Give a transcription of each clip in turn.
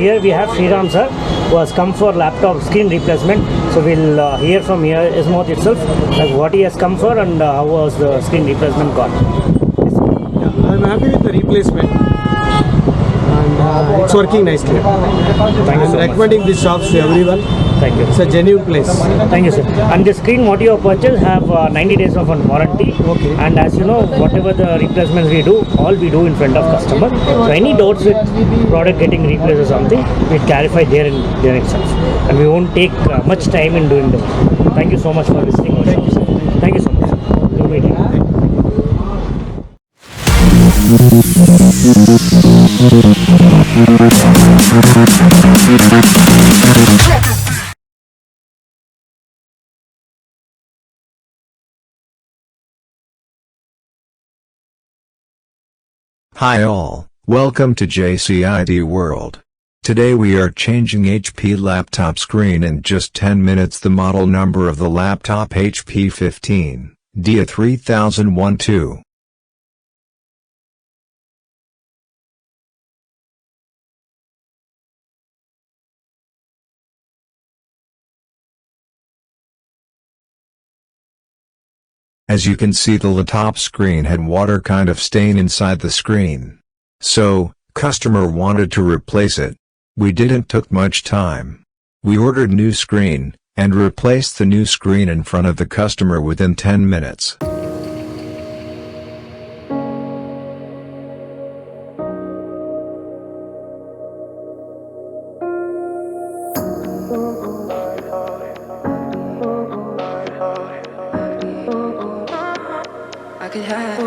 here we have Sriram sir, who has come for laptop screen replacement. So we'll hear from his mouth itself, like what he has come for and how was the screen replacement gone. I'm happy with the replacement, and it's working nicely. Thank you I'm so recommending these shops to everyone. Thank you. It's a genuine place. Thank you, sir. And the screen what you have purchased have 90 days of warranty. Okay. And as you know, whatever the replacements we do, all we do in front of customer. So any doubts with product getting replaced or something, we clarify there itself. And we won't take much time in doing them. Thank you so much for visiting our shop, sir. Thank you so much. We'll meet you. Hi all, welcome to JCID World. Today we are changing HP laptop screen in just 10 minutes. The model number of the laptop HP 15, DIA 3012. As you can see, the laptop screen had water kind of stain inside the screen. So, customer wanted to replace it. We didn't took much time. We ordered new screen, and replaced the new screen in front of the customer within 10 minutes. I could have.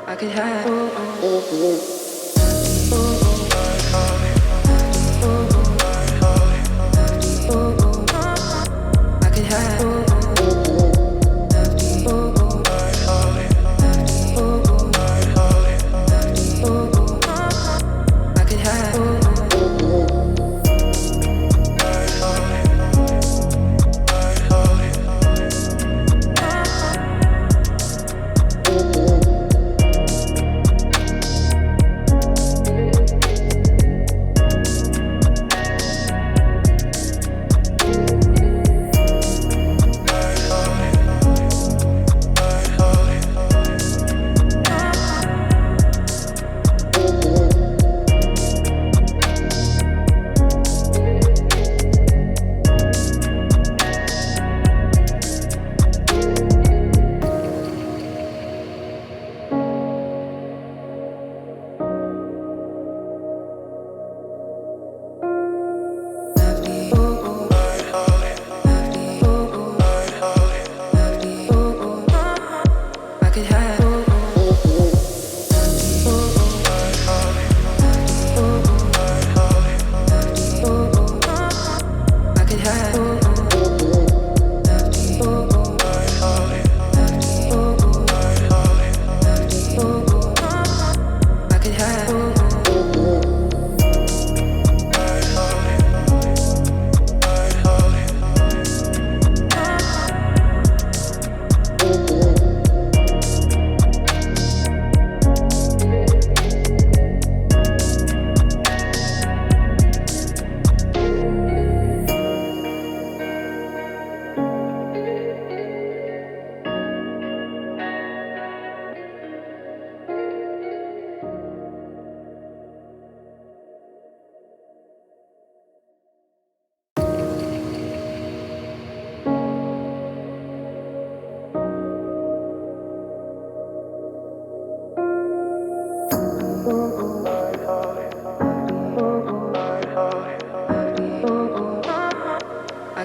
I could have.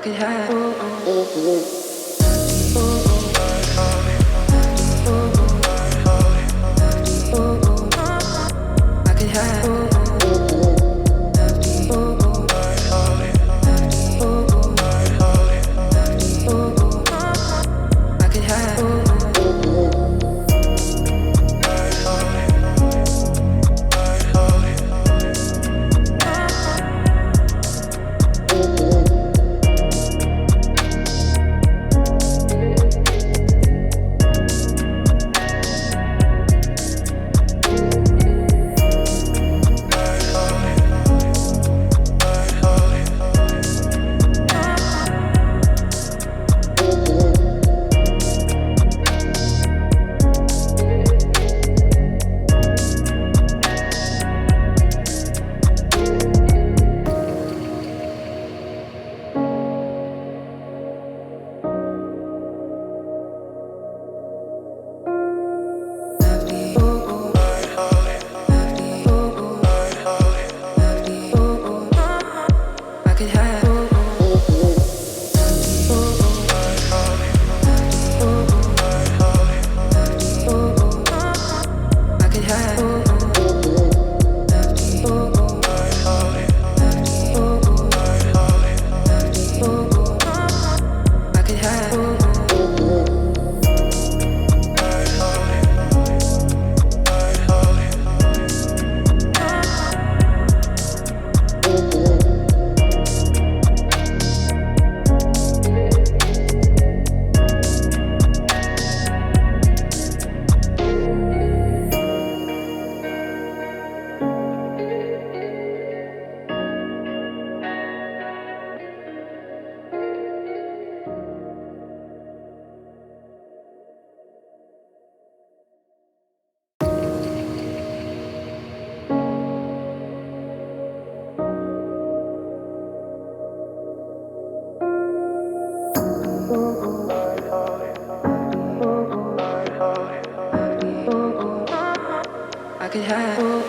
could have you. I could have you. I could have you.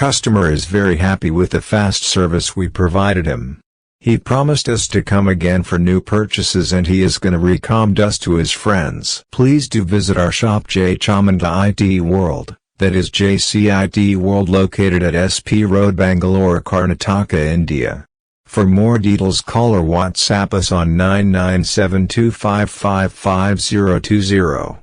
customer is very happy with the fast service we provided him. He promised us to come again for new purchases and he is gonna recommend us to his friends. Please do visit our shop J Chamunda IT World, that is JCIT World, located at SP Road, Bangalore, Karnataka, India. For more details call or WhatsApp us on 9972555020.